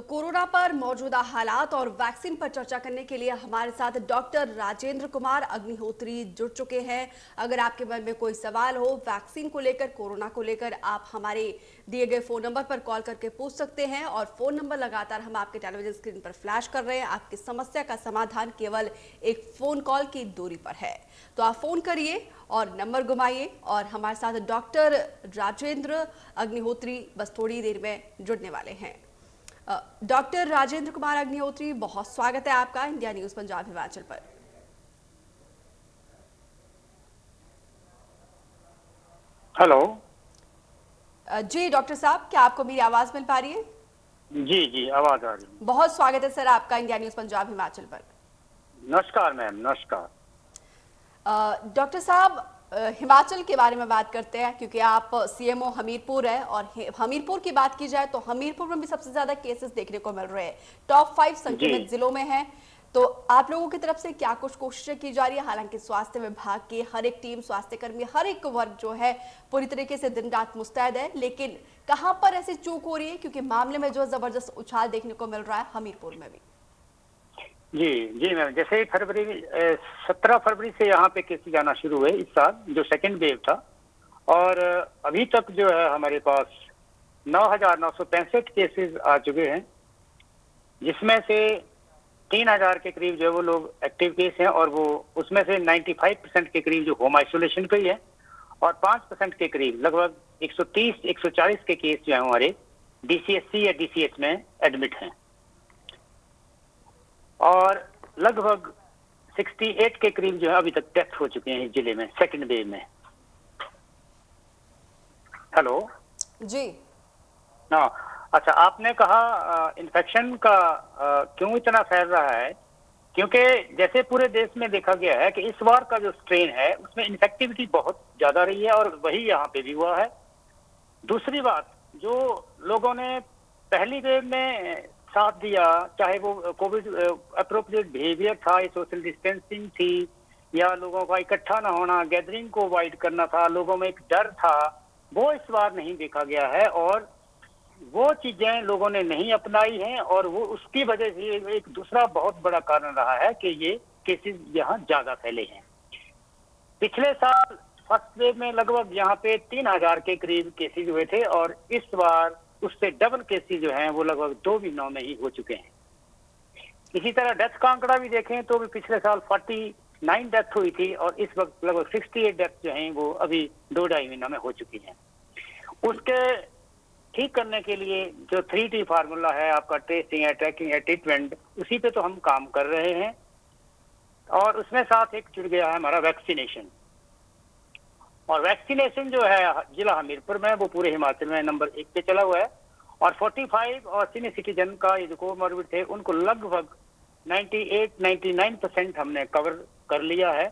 तो कोरोना पर मौजूदा हालात और वैक्सीन पर चर्चा करने के लिए हमारे साथ डॉक्टर राजेंद्र कुमार अग्निहोत्री जुड़ चुके हैं। अगर आपके मन में कोई सवाल हो वैक्सीन को लेकर, कोरोना को लेकर, आप हमारे दिए गए फोन नंबर पर कॉल करके पूछ सकते हैं। और फोन नंबर लगातार हम आपके टेलीविजन स्क्रीन पर फ्लैश कर रहे हैं। आपकी समस्या का समाधान केवल एक फोन कॉल की दूरी पर है, तो आप फोन करिए और नंबर घुमाइए। और हमारे साथ डॉक्टर राजेंद्र अग्निहोत्री बस थोड़ी देर में जुड़ने वाले हैं। डॉक्टर राजेंद्र कुमार अग्निहोत्री, बहुत स्वागत है आपका इंडिया न्यूज पंजाब हिमाचल पर। हेलो जी डॉक्टर साहब, क्या आपको मेरी आवाज मिल पा रही है? जी जी, आवाज आ रही है। बहुत स्वागत है सर आपका इंडिया न्यूज पंजाब हिमाचल पर। नमस्कार मैम, नमस्कार। डॉक्टर साहब, हिमाचल के बारे में बात करते हैं क्योंकि आप सीएमओ हमीरपुर है। और हमीरपुर की बात की जाए तो हमीरपुर में भी सबसे ज्यादा केसेस देखने को मिल रहे हैं, टॉप 5 संक्रमित जिलों में है। तो आप लोगों की तरफ से क्या कुछ कोशिशें की जा रही है? हालांकि स्वास्थ्य विभाग की हर एक टीम, स्वास्थ्य कर्मी, हर एक वर्ग जो है पूरी तरीके से दिन रात मुस्तैद है, लेकिन कहां पर ऐसी चूक हो रही है? क्योंकि मामले में जो जबरदस्त उछाल देखने को मिल रहा है हमीरपुर में भी। जी जी मैम, जैसे 17 फरवरी से यहाँ पे केसेस आना शुरू हुए इस साल, जो सेकंड वेव था। और अभी तक जो है हमारे पास 9,965 केसेस आ चुके हैं, जिसमें से 3,000 के करीब जो है वो लोग एक्टिव केस हैं। और वो उसमें से 95% के करीब जो होम आइसोलेशन पे ही है, और 5% के करीब लगभग 130-140 के केस जो है हमारे डीसीएससी या डीसीएच में एडमिट हैं। और लगभग 68 के करीब जो है अभी तक डेथ हो चुके हैं इस जिले में सेकंड वेव में। हेलो जी हाँ, अच्छा, आपने कहा इन्फेक्शन का क्यों इतना फैल रहा है? क्योंकि जैसे पूरे देश में देखा गया है कि इस बार का जो स्ट्रेन है उसमें इन्फेक्टिविटी बहुत ज्यादा रही है, और वही यहाँ पे भी हुआ है। दूसरी बात, जो लोगों ने पहली वेव में साथ दिया, चाहे वो कोविड अप्रोप्रिएट बिहेवियर था, सोशल डिस्टेंसिंग थी, या लोगों का इकट्ठा ना होना, गैदरिंग को अवॉइड करना था, लोगों में एक डर था, वो इस बार नहीं देखा गया है। और वो चीजें लोगों ने नहीं अपनाई हैं, और वो उसकी वजह से एक दूसरा बहुत बड़ा कारण रहा है कि ये केसेस यहाँ ज्यादा फैले हैं। पिछले साल फर्स्ट वेव में लगभग यहाँ पे 3,000 के करीब केसेस हुए थे, और इस बार उससे डबल केसेस जो हैं वो लगभग 2 महीनों में ही हो चुके हैं। इसी तरह डेथ का आंकड़ा भी देखें तो भी पिछले साल 49 डेथ हुई थी, और इस वक्त लगभग 68 डेथ जो हैं वो अभी 2-2.5 महीनों में हो चुकी हैं। उसके ठीक करने के लिए जो 3T फार्मूला है आपका, ट्रेसिंग है, ट्रैकिंग है, ट्रीटमेंट, उसी पे तो हम काम कर रहे हैं। और उसमें साथ एक जुड़ गया है हमारा वैक्सीनेशन। और वैक्सीनेशन जो है जिला हमीरपुर में वो पूरे हिमाचल में नंबर 1 पे चला हुआ है। और 45 और सीनियर सिटीजन का ये जो कोमॉर्बिड थे उनको लगभग 98-99% हमने कवर कर लिया है।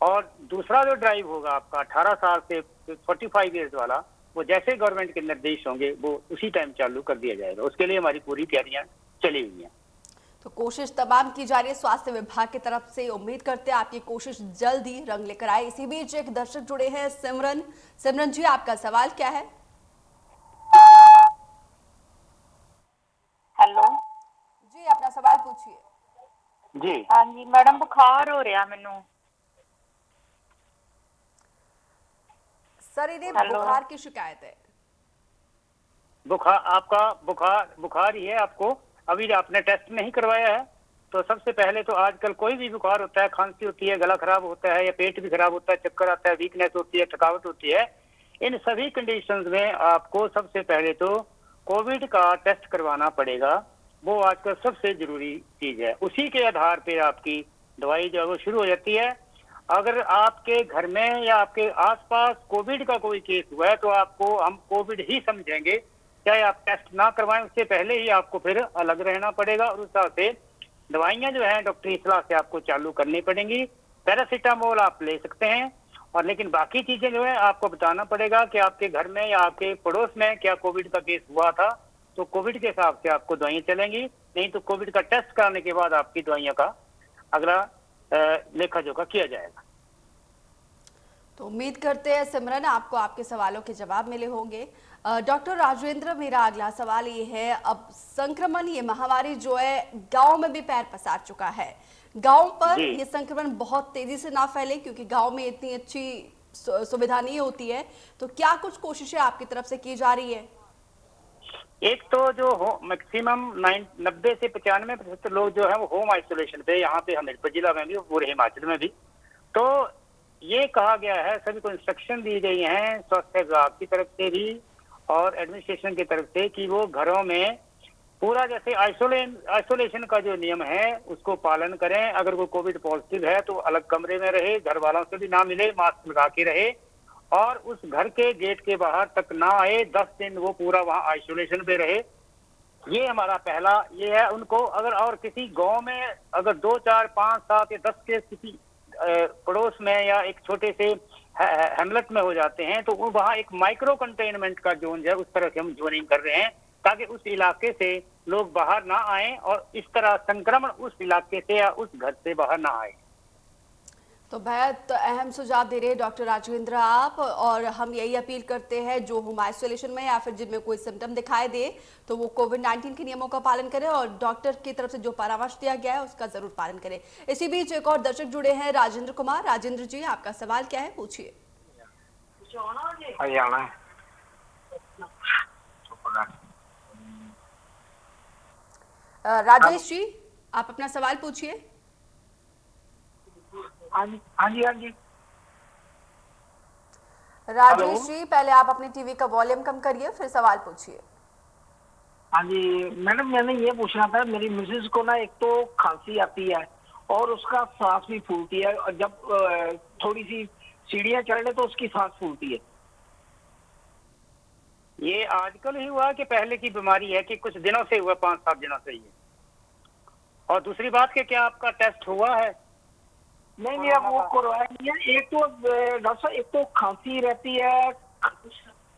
और दूसरा जो ड्राइव होगा आपका 18 साल से 45 ईयर्स वाला, वो जैसे गवर्नमेंट के निर्देश होंगे वो उसी टाइम चालू कर दिया जाएगा। उसके लिए हमारी पूरी तैयारियां चली हुई हैं। तो कोशिश तमाम की जा रही है स्वास्थ्य विभाग की तरफ से। उम्मीद करते हैं आपकी कोशिश जल्द ही रंग लेकर आए। इसी बीच एक दर्शक जुड़े हैं, सिमरन। सिमरन जी, आपका सवाल क्या है? हेलो जी, अपना सवाल पूछिए। जी हाँ जी मैडम, बुखार हो रहा मैनू। सर, इन्हें हेलो। बुखार की शिकायत है? बुखार, आपका बुखार ही है आपको? अभी आपने टेस्ट नहीं करवाया है? तो सबसे पहले तो आजकल कोई भी बुखार होता है, खांसी होती है, गला खराब होता है, या पेट भी खराब होता है, चक्कर आता है, वीकनेस होती है, थकावट होती है, इन सभी कंडीशंस में आपको सबसे पहले तो कोविड का टेस्ट करवाना पड़ेगा। वो आजकल सबसे जरूरी चीज है। उसी के आधार पर आपकी दवाई जो है वो शुरू हो जाती है। अगर आपके घर में या आपके आसपास कोविड का कोई केस हुआ है तो आपको हम कोविड ही समझेंगे, चाहे आप टेस्ट ना करवाएं। उससे पहले ही आपको फिर अलग रहना पड़ेगा, और उस हिसाब से दवाइयां जो है डॉक्टरी सलाह से आपको चालू करनी पड़ेंगी। पैरासीटामोल आप ले सकते हैं, और लेकिन बाकी चीजें जो है आपको बताना पड़ेगा कि आपके घर में या आपके पड़ोस में क्या कोविड का केस हुआ था, तो कोविड के हिसाब से आपको दवाइयां चलेंगी। नहीं तो कोविड का टेस्ट कराने के बाद आपकी दवाइयों का अगला लेखा जोखा किया जाएगा। तो उम्मीद करते हैं सिमरन आपको आपके सवालों के जवाब मिले होंगे। डॉक्टर राजेंद्र, मेरा अगला सवाल ये है, अब संक्रमण, ये महामारी जो है गांव में भी पैर पसार चुका है। गांव पर जी। ये संक्रमण बहुत तेजी से ना फैले, क्योंकि गांव में इतनी अच्छी सुविधा नहीं होती है, तो क्या कुछ कोशिशें आपकी तरफ से की जा रही है? एक तो जो मैक्सिमम 90 से 95% लोग जो है वो होम आइसोलेशन पे, यहाँ पे हमीरपुर जिला में भी और पूरे हिमाचल में भी। तो ये कहा गया है, सभी को इंस्ट्रक्शन दी गई हैं स्वास्थ्य विभाग की तरफ से भी और एडमिनिस्ट्रेशन की तरफ से कि वो घरों में पूरा जैसे आइसोलेशन का जो नियम है उसको पालन करें। अगर कोई कोविड पॉजिटिव है तो अलग कमरे में रहे, घर वालों से भी ना मिले, मास्क लगा के रहे और उस घर के गेट के बाहर तक ना आए। 10 दिन वो पूरा वहाँ आइसोलेशन पे रहे। ये हमारा पहला ये है। उनको अगर और किसी गांव में अगर 2, 4, 5, 7 या 10 केस किसी पड़ोस में या एक छोटे से हेमलेट में हो जाते हैं तो वहाँ एक माइक्रो कंटेनमेंट का जोन है, उस तरह से हम जोनिंग कर रहे हैं ताकि उस इलाके से लोग बाहर ना आए और इस तरह संक्रमण उस इलाके से या उस घर से बाहर ना आए। तो बेहद अहम सुझाव दे रहे हैं डॉक्टर राजेंद्र आप, और हम यही अपील करते हैं जो होम आइसोलेशन में या फिर जिनमें कोई सिम्टम दिखाई दे तो वो कोविड-19 के नियमों का पालन करें और डॉक्टर की तरफ से जो परामर्श दिया गया है उसका जरूर पालन करें। इसी बीच एक और दर्शक जुड़े हैं, राजेंद्र कुमार। राजेंद्र जी, आपका सवाल क्या है, पूछिए। हरियाणा। राजेश जी, आप अपना सवाल पूछिए। हाँ जी, हाँ जी, हाँ जी। राजेश जी, पहले आप अपनी टीवी का वॉल्यूम कम करिए, फिर सवाल पूछिए। हाँ जी मैडम, मैंने ये पूछना था, मेरी मिसेज को ना एक तो खांसी आती है और उसका सांस भी फूलती है और जब थोड़ी सी सीढ़ियाँ चढ़ ले तो उसकी सांस फूलती है। ये आजकल ही हुआ कि पहले की बीमारी है कि कुछ दिनों से हुआ, 5-7 दिनों से ही है? और दूसरी बात कि क्या आपका टेस्ट हुआ है? नहीं नहीं, अब वो करवाया नहीं है। एक तो डॉक्टर साहब, एक तो खांसी रहती है,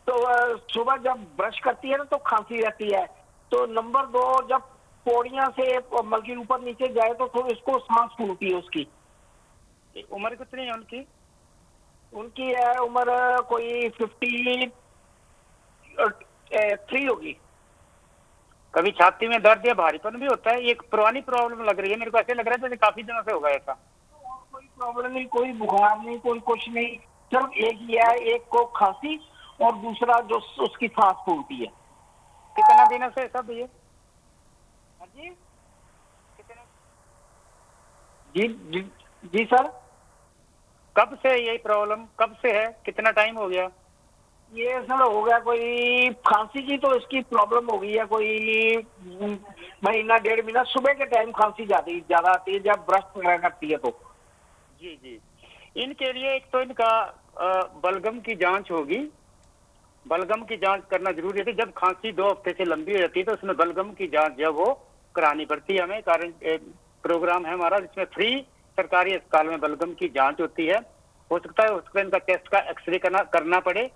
तो सुबह जब ब्रश करती है ना तो खांसी रहती है। तो नंबर 2, जब पौड़ियां से बल्कि ऊपर नीचे जाए तो थोड़ी उसको सांस फूलती है उसकी। उम्र कितनी है उनकी? उनकी है उम्र कोई 53 होगी। कभी छाती में दर्द या भारीपन भी होता है? ये एक पुरानी प्रॉब्लम लग रही है मेरे को, ऐसे लग रहा है जैसे काफी दिनों से होगा ऐसा। कोई प्रॉब्लम नहीं, कोई बुखार नहीं, कोई कुछ नहीं, सिर्फ एक ही है, एक को खांसी और दूसरा जो उसकी सांस फूलती है। कितना दिनों से सब ये? जी जी जी, जी सर। कब से यही प्रॉब्लम, कब से है, कितना टाइम हो गया? ये सर हो गया कोई, खांसी की तो इसकी प्रॉब्लम हो गई है कोई महीना 1.5 महीना। सुबह के टाइम खांसी ज्यादा आती है जब ब्रश वगैरह करती है तो। जी जी, इनके लिए एक तो इनका बलगम की जांच होगी। बलगम की जांच करना जरूरी है। जब खांसी 2 हफ्ते से लंबी हो जाती है तो उसमें बलगम की जांच जब वो करानी पड़ती है हमें। कारण प्रोग्राम है हमारा जिसमें फ्री सरकारी अस्पताल में बलगम की जांच होती है। हो सकता है उसको इनका टेस्ट का एक्सरे करना पड़े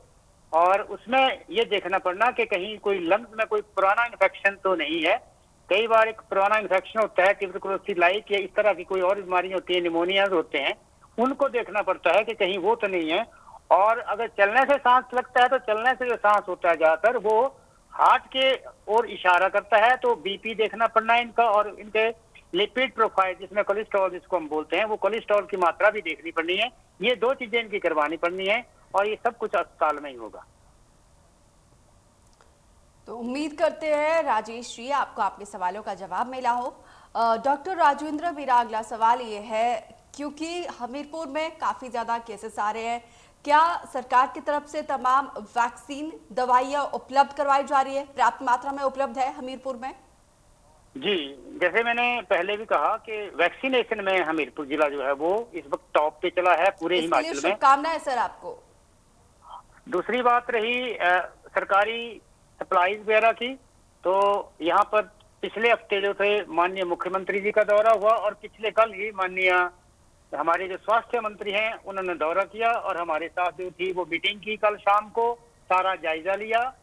और उसमें ये देखना पड़ना कि कहीं कोई लंग्स में कोई पुराना इन्फेक्शन तो नहीं है। कई बार एक पुराना इन्फेक्शन होता है, ट्यूबरकुलोसिस लाइक या इस तरह की कोई और बीमारियां होती है, निमोनिया होते हैं, उनको देखना पड़ता है कि कहीं वो तो नहीं है। और अगर चलने से सांस लगता है तो चलने से जो सांस होता है ज्यादातर वो हार्ट के ओर इशारा करता है। तो बीपी देखना पड़ना है इनका और इनके लिपिड प्रोफाइल जिसमें कोलेस्ट्रॉल जिसको हम बोलते हैं वो कोलेस्ट्रॉल की मात्रा भी देखनी पड़नी है। ये 2 चीजें इनकी करवानी पड़नी है और ये सब कुछ अस्पताल में ही होगा। तो उम्मीद करते हैं राजेश जी आपको आपके सवालों का जवाब मिला हो। डॉक्टर राजेंद्र, मेरा अगला सवाल ये है, क्योंकि हमीरपुर में काफ़ी ज़्यादा केसेस आ रहे हैं, क्या सरकार की तरफ से तमाम वैक्सीन दवाइयाँ उपलब्ध करवाई जा रही है, पर्याप्त मात्रा में उपलब्ध है हमीरपुर में? जी, जैसे मैंने पहले भी कहा कि वैक्सीनेशन में हमीरपुर जिला जो है वो इस वक्त टॉप पे चला है पूरे हिमाचल में। शुभकामनाएं सर आपको। दूसरी बात रही सरकारी सप्लाईज वगैरह की, तो यहाँ पर पिछले हफ्ते जो थे माननीय मुख्यमंत्री जी का दौरा हुआ और पिछले कल ही माननीय हमारे जो स्वास्थ्य मंत्री हैं उन्होंने दौरा किया और हमारे साथ जो थी वो मीटिंग की कल शाम को, सारा जायजा लिया।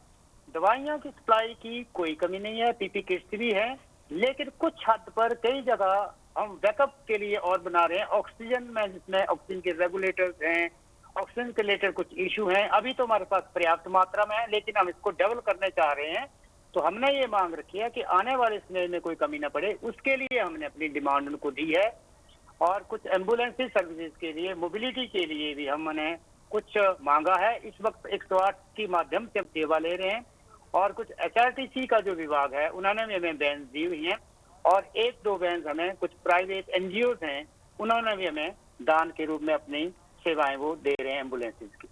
दवाइयाँ की सप्लाई की कोई कमी नहीं है, पीपी किट्स भी है, लेकिन कुछ हद पर कई जगह हम बैकअप के लिए और बना रहे हैं। ऑक्सीजन में जिसमें ऑक्सीजन के रेगुलेटर्स हैं ऑक्सीजन के रिलेटेड कुछ इशू हैं। अभी तो हमारे पास पर्याप्त मात्रा में है, लेकिन हम इसको डेवलप करने चाह रहे हैं। तो हमने ये मांग रखी है कि आने वाले समय में कोई कमी न पड़े, उसके लिए हमने अपनी डिमांड उनको दी है। और कुछ एम्बुलेंस सर्विसेज के लिए, मोबिलिटी के लिए भी हमने कुछ मांगा है। इस वक्त 108 के माध्यम से हम सेवा ले रहे हैं। और कुछ HRTC का जो विभाग है उन्होंने भी हमें वैन दी हुई हैं, और 1-2 वैन हमें कुछ प्राइवेट NGOs हैं, उन्होंने भी हमें दान के रूप में अपनी सेवाएं वो दे रहे हैं एम्बुलेंसेज की।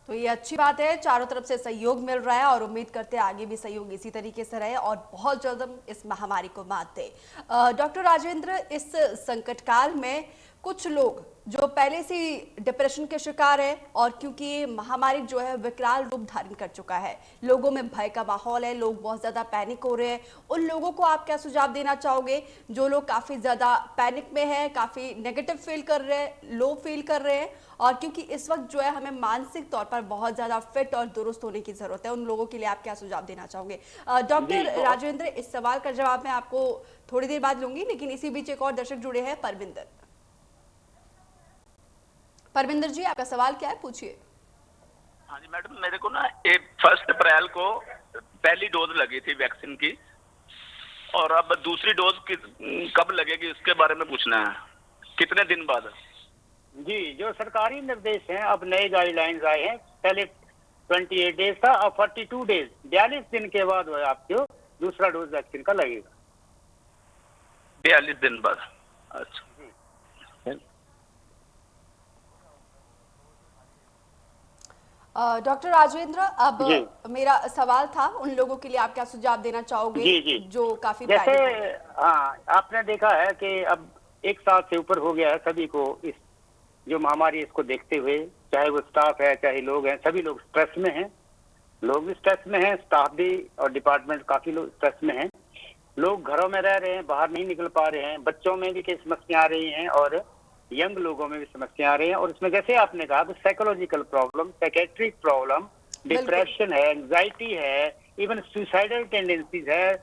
तो ये अच्छी बात है, चारों तरफ से सहयोग मिल रहा है और उम्मीद करते हैं आगे भी सहयोग इसी तरीके से रहे और बहुत जल्द हम इस महामारी को मात दें। डॉक्टर राजेंद्र, इस संकट काल में कुछ लोग जो पहले से डिप्रेशन के शिकार है और क्योंकि ये महामारी जो है विकराल रूप धारण कर चुका है, लोगों में भय का माहौल है, लोग बहुत ज्यादा पैनिक हो रहे हैं, उन लोगों को आप क्या सुझाव देना चाहोगे जो लोग काफी ज्यादा पैनिक में हैं, काफी नेगेटिव फील कर रहे हैं, लो फील कर रहे हैं, और क्योंकि इस वक्त जो है हमें मानसिक तौर पर बहुत ज्यादा फिट और दुरुस्त होने की जरूरत है, उन लोगों के लिए आप क्या सुझाव देना चाहोगे? डॉक्टर राजेंद्र, इस सवाल का जवाब मैं आपको थोड़ी देर बाद लूंगी, लेकिन इसी बीच एक और दर्शक जुड़े हैं, परविंदर जी, आपका सवाल क्या है, पूछिए। हाँ जी मैडम, मेरे को ना 1 अप्रैल को पहली डोज लगी थी वैक्सीन की, और अब दूसरी डोज कब लगेगी उसके बारे में पूछना है, कितने दिन बाद? जी, जो सरकारी निर्देश हैं, अब नए गाइडलाइंस आए हैं। पहले 28 डेज था, अब 42 डेज 42 दिन के बाद आपको दूसरा डोज वैक्सीन का लगेगा। 42 दिन बाद, अच्छा। डॉक्टर राजेंद्र, अब मेरा सवाल था उन लोगों के लिए आप क्या सुझाव देना चाहोगे? जी। जो काफी जैसे हाँ, आपने देखा है कि अब 1 साल से ऊपर हो गया है सभी को इस जो महामारी, इसको देखते हुए, चाहे वो स्टाफ है चाहे लोग हैं, सभी लोग स्ट्रेस में हैं। लोग भी स्ट्रेस में हैं, स्टाफ भी और डिपार्टमेंट काफी लोग स्ट्रेस में हैं। लोग घरों में रह रहे हैं, बाहर नहीं निकल पा रहे हैं, बच्चों में भी कई समस्या आ रही हैं और यंग लोगों में भी समस्या आ रही है। और इसमें जैसे आपने कहा, psychological problem, psychiatric problem, depression है, एंजाइटी है, इवन सुसाइडल टेंडेंसीज है।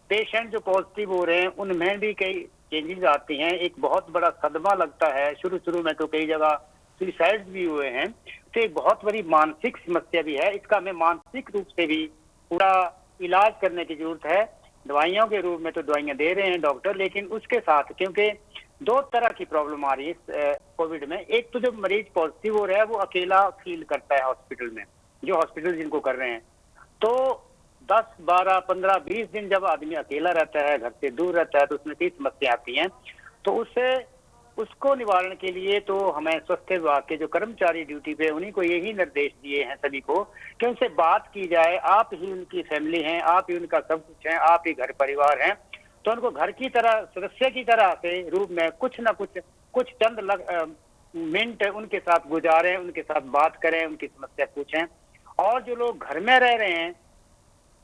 पेशेंट जो पॉजिटिव हो रहे हैं उनमें भी कई चेंजेस आती हैं। एक बहुत बड़ा सदमा लगता है, शुरू में तो कई जगह सुसाइड भी हुए हैं। तो एक बहुत बड़ी मानसिक समस्या भी है। इसका हमें मानसिक रूप से भी पूरा इलाज करने की जरूरत है। दवाइयों के रूप में तो दवाइयां दे रहे हैं डॉक्टर, लेकिन उसके साथ क्योंकि 2 तरह की प्रॉब्लम आ रही है कोविड में। एक तो जब मरीज पॉजिटिव हो रहा है वो अकेला फील करता है हॉस्पिटल में, जो हॉस्पिटल जिनको कर रहे हैं, तो 10, 12, 15, 20 दिन जब आदमी अकेला रहता है, घर से दूर रहता है, तो उसमें कई समस्या आती हैं। तो उसको निवारण के लिए तो हमें स्वास्थ्य विभाग के जो कर्मचारी ड्यूटी पे, उन्हीं को यही निर्देश दिए हैं सभी को कि उनसे बात की जाए। आप ही उनकी फैमिली हैं, आप ही उनका सब कुछ हैं, आप ही घर परिवार हैं, तो उनको घर की तरह, सदस्य की तरह से रूप में कुछ न कुछ चंद मिनट उनके साथ गुजारें, उनके साथ बात करें, उनकी समस्या पूछें। और जो लोग घर में रह रहे हैं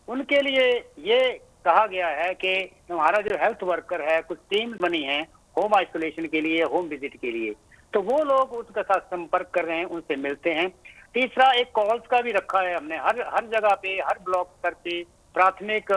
उनके लिए ये कहा गया है कि हमारा जो हेल्थ वर्कर है, कुछ टीम बनी है होम आइसोलेशन के लिए, होम विजिट के लिए, तो वो लोग उसके साथ संपर्क कर रहे हैं, उनसे मिलते हैं। तीसरा, एक कॉल्स का भी रखा है हमने, हर जगह पे, हर ब्लॉक स्तर पे, प्राथमिक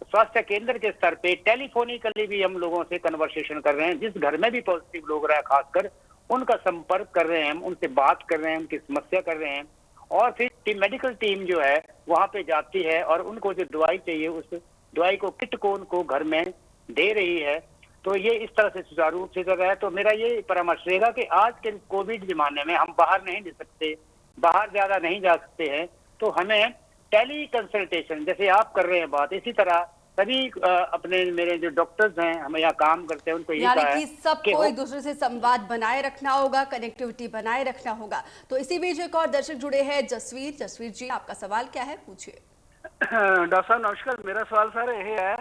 स्वास्थ्य केंद्र के स्तर पे टेलीफोनिकली भी हम लोगों से कन्वर्सेशन कर रहे हैं। जिस घर में भी पॉजिटिव लोग रहे, खासकर उनका संपर्क कर रहे हैं, उनसे बात कर रहे हैं, उनकी समस्या कर रहे हैं। और फिर मेडिकल टीम जो है वहां पे जाती है और उनको जो दवाई चाहिए उस दवाई को, किट को उनको घर में दे रही है। तो ये इस तरह से सुचारू रूप से चल रहा है। तो मेरा ये परामर्श रहेगा कि आज के कोविड जमाने में हम बाहर नहीं जा सकते, बाहर ज्यादा नहीं जा सकते हैं, तो हमें टेली कंसल्टेशन, जैसे आप कर रहे हैं बात, इसी तरह सभी अपने मेरे जो डॉक्टर्स हैं, हमें यहाँ काम करते हैं, उनको ये कहा है कि सबको एक दूसरे से संवाद बनाए रखना होगा, कनेक्टिविटी बनाए रखना होगा। तो इसी बीच एक और दर्शक जुड़े हैं, जसवीर जी, आपका सवाल क्या है, पूछिए। डॉक्टर साहब नमस्कार। मेरा सवाल सर ये है,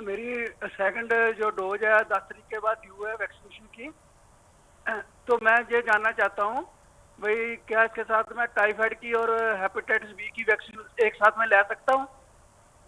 मेरी सेकंड जो डोज है 10 तारीख के बाद ड्यू है वैक्सीनेशन की, तो मैं ये जानना चाहता हूँ भाई क्या इसके साथ मैं टाइफाइड की और हेपेटाइटिस बी की वैक्सीन एक साथ में ले सकता हूँ?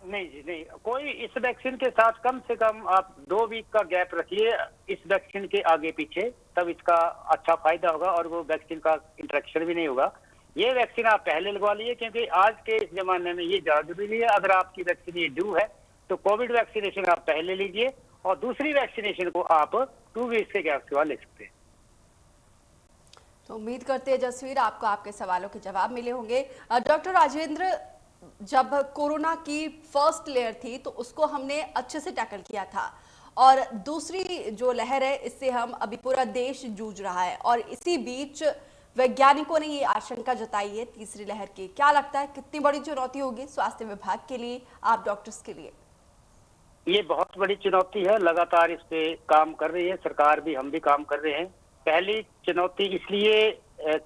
नहीं जी, नहीं। कोई इस वैक्सीन के साथ कम से कम आप 2 वीक का गैप रखिए इस वैक्सीन के आगे पीछे, तब इसका अच्छा फायदा होगा और वो वैक्सीन का इंटरेक्शन भी नहीं होगा। ये वैक्सीन आप पहले लगवा लीजिए, क्योंकि आज के इस जमाने में ये ज्यादा जरूरी है। अगर आपकी वैक्सीन ये ड्यू है तो कोविड वैक्सीनेशन आप पहले लीजिए और दूसरी वैक्सीनेशन को आप 2 वीक के गैप के बाद ले सकते हैं। तो उम्मीद करते हैं जसवीर आपको आपके सवालों के जवाब मिले होंगे। डॉक्टर राजेंद्र, जब कोरोना की फर्स्ट लेयर थी तो उसको हमने अच्छे से टैकल किया था, और दूसरी जो लहर है इससे हम अभी पूरा देश जूझ रहा है, और इसी बीच वैज्ञानिकों ने ये आशंका जताई है तीसरी लहर की। क्या लगता है कितनी बड़ी चुनौती होगी स्वास्थ्य विभाग के लिए, आप डॉक्टर्स के लिए? ये बहुत बड़ी चुनौती है, लगातार इस पे काम कर रही है सरकार भी, हम भी काम कर रहे हैं। पहली चुनौती इसलिए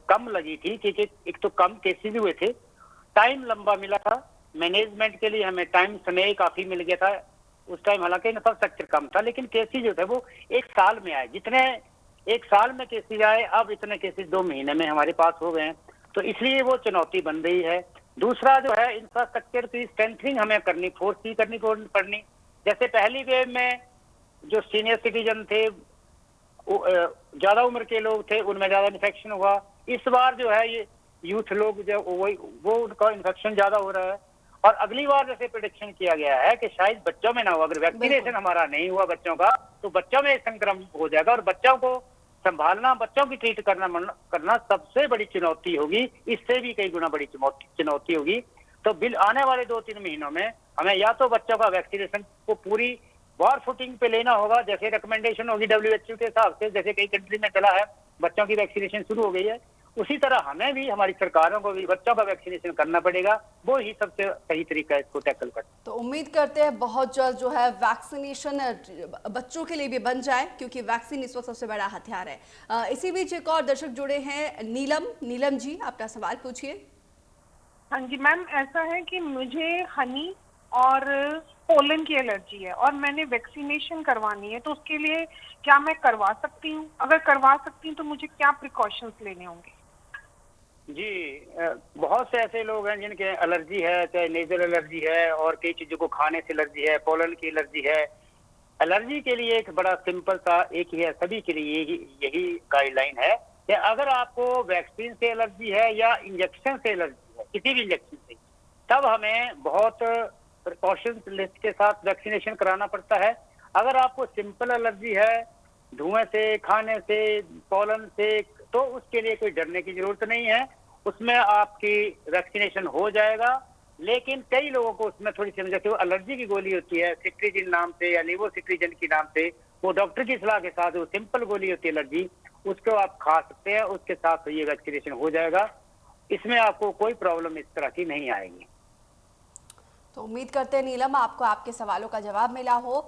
कम लगी थी क्योंकि एक तो कम केसेस हुए थे, टाइम लंबा मिला था, मैनेजमेंट के लिए हमें टाइम समय काफी मिल गया था। उस टाइम हालांकि इंफ्रास्ट्रक्चर कम था, लेकिन केसेस जो थे वो एक साल में आए। जितने एक साल में केसेस आए, अब इतने केसेस 2 महीने में हमारे पास हो गए हैं, तो इसलिए वो चुनौती बन रही है। दूसरा जो है इंफ्रास्ट्रक्चर की स्ट्रेंथनिंग हमें करनी, फोर्स की करनी पड़नी। जैसे पहली वेव में जो सीनियर सिटीजन थे, ज्यादा उम्र के लोग थे, उनमें ज्यादा इन्फेक्शन हुआ। इस बार जो है ये यूथ लोग जो वो उनका इन्फेक्शन ज्यादा हो रहा है। और अगली बार जैसे प्रेडिक्शन किया गया है कि शायद बच्चों में ना हो, अगर वैक्सीनेशन हमारा नहीं हुआ बच्चों का, तो बच्चों में संक्रमण हो जाएगा, और बच्चों को संभालना, बच्चों की ट्रीट करना सबसे बड़ी चुनौती होगी। इससे भी कई गुना बड़ी चुनौती होगी। तो आने वाले 2-3 महीनों में हमें या तो बच्चों का वैक्सीनेशन को पूरी वॉर फुटिंग पे लेना होगा, जैसे रिकमेंडेशन होगी WHO के हिसाब से, जैसे कई कंट्री में चला है, बच्चों की वैक्सीनेशन शुरू हो गई है, उसी तरह हमें भी, हमारी सरकारों को भी बच्चों का वैक्सीनेशन करना पड़ेगा। वो ही सबसे सही तरीका है इसको टैकल करना। तो उम्मीद करते हैं बहुत जल्द जो है वैक्सीनेशन बच्चों के लिए भी बन जाए, क्योंकि वैक्सीन इस वक्त सबसे बड़ा हथियार है। इसी बीच एक और दर्शक जुड़े हैं, नीलम जी, अपना सवाल पूछिए। हाँ जी मैम, ऐसा है कि मुझे हनी और पोलन की एलर्जी है और मैंने वैक्सीनेशन करवानी है, तो उसके लिए क्या मैं करवा सकती हूँ? अगर करवा सकती हूँ तो मुझे क्या प्रिकॉशंस लेने होंगे? जी, बहुत से ऐसे लोग हैं जिनके एलर्जी है, चाहे नेजल एलर्जी है और कई चीजों को खाने से एलर्जी है, पोलन की एलर्जी है। एलर्जी के लिए एक बड़ा सिंपल सा एक ही है, सभी के लिए यही गाइडलाइन है कि अगर आपको वैक्सीन से एलर्जी है या इंजेक्शन से एलर्जी है, किसी भी इंजेक्शन से, तब हमें बहुत प्रिकॉशंस लिस्ट के साथ वैक्सीनेशन कराना पड़ता है। अगर आपको सिंपल एलर्जी है धुएं से, खाने से, पोलन से, तो उसके लिए कोई डरने की जरूरत नहीं है, उसमें आपकी वैक्सीनेशन हो जाएगा। लेकिन कई लोगों को उसमें थोड़ी सी, जैसे वो एलर्जी की गोली होती है सिट्रीजिन नाम से या लेवोसिट्रीजिन की नाम से, वो डॉक्टर की सलाह के साथ वो सिंपल गोली होती है एलर्जी, उसको आप खा सकते हैं, उसके साथ ये वैक्सीनेशन हो जाएगा। इसमें आपको कोई प्रॉब्लम इस तरह की नहीं आएगी। तो उम्मीद करते हैं नीलम आपको आपके सवालों का जवाब मिला हो।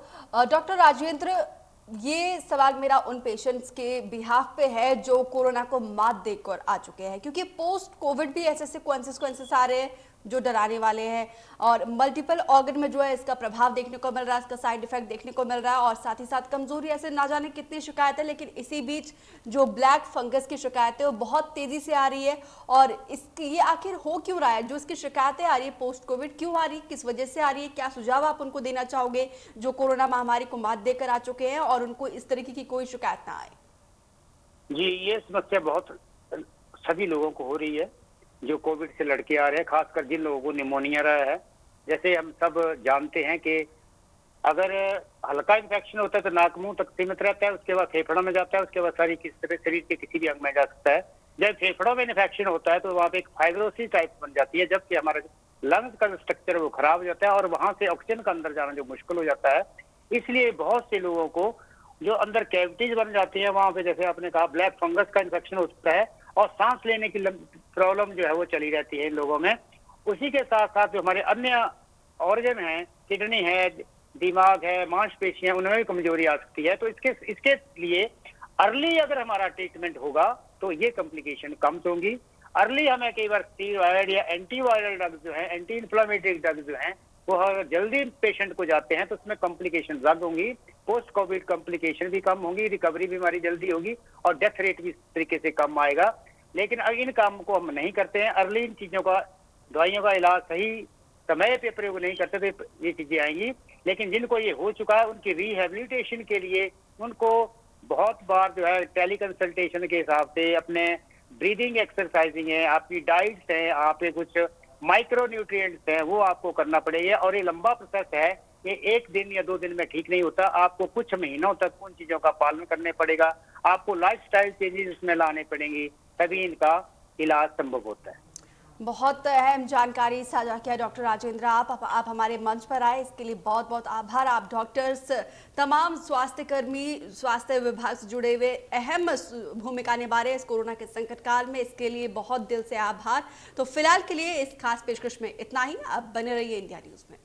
डॉक्टर राजेंद्र, ये सवाल मेरा उन पेशेंट्स के बिहाफ पे है जो कोरोना को मात देकर आ चुके हैं, क्योंकि पोस्ट कोविड भी ऐसे कॉन्सिक्वेंसेस आ रहे हैं जो डराने वाले हैं, और मल्टीपल ऑर्गन में जो है इसका प्रभाव देखने को मिल रहा है, इसका साइड इफेक्ट देखने को मिल रहा है, और साथ ही साथ कमजोरी, ऐसे ना जाने कितनी शिकायत है। लेकिन इसी बीच जो ब्लैक फंगस की शिकायत है वो बहुत तेजी से आ रही है, और इसकी ये आखिर हो क्यों रहा है? जो इसकी शिकायतें आ रही है पोस्ट कोविड, क्यों आ रही है, किस वजह से आ रही है? क्या सुझाव आप उनको देना चाहोगे जो कोरोना महामारी को मात देकर आ चुके हैं और उनको इस तरीके की कोई शिकायत ना आए? जी, ये समस्या बहुत सभी लोगों को हो रही है जो कोविड से लड़के आ रहे हैं, खासकर जिन लोगों को निमोनिया रहा है। जैसे हम सब जानते हैं कि अगर हल्का इन्फेक्शन होता है तो नाक मुंह तक सीमित रहता है, उसके बाद फेफड़ों में जाता है, उसके बाद शरीर के किसी भी अंग में जा सकता है। जब फेफड़ों में इन्फेक्शन होता है तो वहाँ पे एक फाइब्रोसिस टाइप बन जाती है, जबकि हमारा लंग्स का जो स्ट्रक्चर है वो खराब हो जाता है और वहां से ऑक्सीजन का अंदर जाना जो मुश्किल हो जाता है। इसलिए बहुत से लोगों को जो अंदर कैविटीज बन जाती है वहां पे, जैसे आपने कहा, ब्लैक फंगस का इन्फेक्शन हो सकता है और सांस लेने की प्रॉब्लम जो है वो चली रहती है इन लोगों में। उसी के साथ साथ जो हमारे अन्य ऑर्गन है, किडनी है, दिमाग है, मांसपेशियां, उनमें भी कमजोरी आ सकती है। तो इसके लिए अर्ली अगर हमारा ट्रीटमेंट होगा तो ये कॉम्प्लिकेशन कम होंगी। अर्ली हमें कई बार स्टीरॉयड या एंटीवायरल ड्रग्स जो है, एंटी इन्फ्लेमेटरी ड्रग्स जो हैं, वो अगर जल्दी पेशेंट को जाते हैं तो उसमें कॉम्प्लिकेशन ज्यादा होंगी, पोस्ट कोविड कॉम्प्लिकेशन भी कम होंगी, रिकवरी भी हमारी जल्दी होगी और डेथ रेट भी इस तरीके से कम आएगा। लेकिन इन काम को हम नहीं करते हैं, अर्ली इन चीजों का, दवाइयों का इलाज सही समय पे प्रयोग नहीं करते तो ये चीजें आएंगी। लेकिन जिनको ये हो चुका है उनकी रिहेबिलिटेशन के लिए उनको बहुत बार जो है टेली कंसल्टेशन के हिसाब से अपने ब्रीदिंग एक्सरसाइजिंग है, आपकी डाइट्स है, आपके कुछ माइक्रो न्यूट्रिएंट्स हैं, वो आपको करना पड़ेगा। और ये लंबा प्रोसेस है, ये 1 दिन या 2 दिन में ठीक नहीं होता, आपको कुछ महीनों तक उन चीजों का पालन करने पड़ेगा, आपको लाइफस्टाइल चेंजेस इसमें लाने पड़ेंगी। तभी इनका इलाज संभव होता है। बहुत अहम जानकारी साझा किया डॉक्टर राजेंद्र। आप हमारे मंच पर आए, इसके लिए बहुत बहुत आभार। आप डॉक्टर्स, तमाम स्वास्थ्य कर्मी, स्वास्थ्य विभाग से जुड़े हुए अहम भूमिका निभा रहे हैं इस कोरोना के संकट काल में, इसके लिए बहुत दिल से आभार। तो फिलहाल के लिए इस खास पेशकश में इतना ही। आप बने रहिए इंडिया न्यूज में।